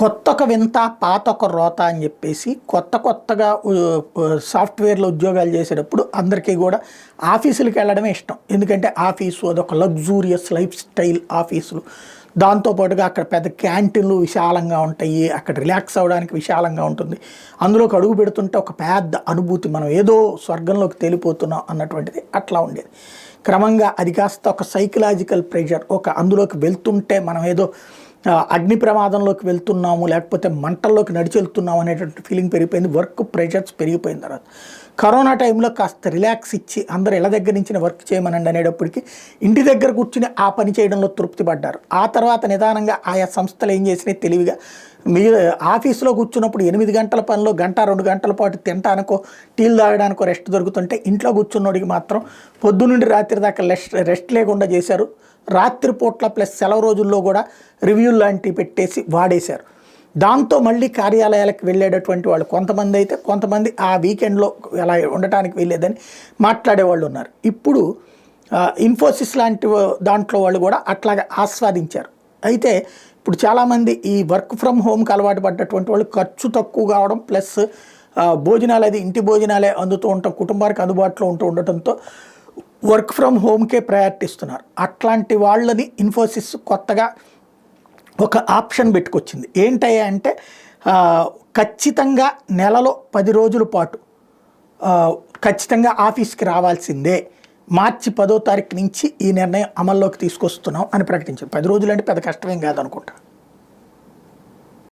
కొత్తొక వింత పాతొక రోత అని చెప్పేసి కొత్తగా సాఫ్ట్వేర్లో ఉద్యోగాలు చేసేటప్పుడు అందరికీ కూడా ఆఫీసులకు వెళ్ళడమే ఇష్టం. ఎందుకంటే ఆఫీసు అదొక లగ్జూరియస్ లైఫ్ స్టైల్ ఆఫీసులు. దాంతోపాటుగా అక్కడ పెద్ద క్యాంటీన్లు విశాలంగా ఉంటాయి, అక్కడ రిలాక్స్ అవ్వడానికి విశాలంగా ఉంటుంది. అందులోకి అడుగు పెడుతుంటే ఒక పెద్ద అనుభూతి, మనం ఏదో స్వర్గంలోకి తేలిపోతున్నాం అన్నటువంటిది అట్లా ఉండేది. క్రమంగా అది కాస్త ఒక సైకలాజికల్ ప్రెషర్, అందులోకి వెళ్తుంటే మనం ఏదో అగ్ని ప్రమాదంలోకి వెళ్తున్నాము లేకపోతే మంటల్లోకి నడిచి వెళ్తున్నాము అనేటువంటి ఫీలింగ్ పెరిగిపోయింది. వర్క్ ప్రెషర్స్ పెరిగిపోయిన తర్వాత కరోనా టైంలో కాస్త రిలాక్స్ ఇచ్చి అందరూ ఇళ్ళ దగ్గర నుంచి వర్క్ చేయమనండి అనేటప్పటికి ఇంటి దగ్గర కూర్చుని ఆ పని చేయడంలో తృప్తి పడ్డారు. ఆ తర్వాత నిదానంగా ఆయా సంస్థలు ఏం చేసినాయి తెలివిగా, మీరు ఆఫీసులో కూర్చున్నప్పుడు 8 గంటల పనిలో 1-2 గంటల పాటు తినడానికో టీలు తాగడానికో రెస్ట్ దొరుకుతుంటే ఇంట్లో కూర్చున్నోడికి మాత్రం పొద్దునుండి రాత్రి దాకా రెస్ట్ లేకుండా చేశారు. రాత్రిపూట్ల ప్లస్ సెలవు రోజుల్లో కూడా రివ్యూలు లాంటివి పెట్టేసి వాడేశారు. దాంతో మళ్ళీ కార్యాలయాలకు వెళ్ళేటటువంటి వాళ్ళు కొంతమంది ఆ వీకెండ్లో అలా ఉండటానికి వెళ్ళేదని మాట్లాడేవాళ్ళు ఉన్నారు. ఇప్పుడు ఇన్ఫోసిస్ లాంటి దాంట్లో వాళ్ళు కూడా అట్లాగే ఆస్వాదించారు. అయితే ఇప్పుడు చాలామంది ఈ వర్క్ ఫ్రమ్ హోమ్కి అలవాటు పడ్డటువంటి వాళ్ళు ఖర్చు తక్కువ కావడం ప్లస్ భోజనాలు అది ఇంటి భోజనాలే అందుతూ ఉంటాం, కుటుంబానికి అందుబాటులో ఉండటంతో వర్క్ ఫ్రమ్ హోమ్కే ప్రయారిటీ ఇస్తున్నారు. అట్లాంటి వాళ్ళని ఇన్ఫోసిస్ కొత్తగా ఒక ఆప్షన్ పెట్టుకొచ్చింది. ఏంటయ్యా అంటే ఖచ్చితంగా నెలలో 10 రోజుల పాటు ఖచ్చితంగా ఆఫీస్కి రావాల్సిందే, మార్చి 10వ తారీఖు నుంచి ఈ నిర్ణయం అమల్లోకి తీసుకొస్తున్నాం అని ప్రకటించారు. 10 రోజులు అంటే పెద్ద కష్టమేం కాదనుకుంటా.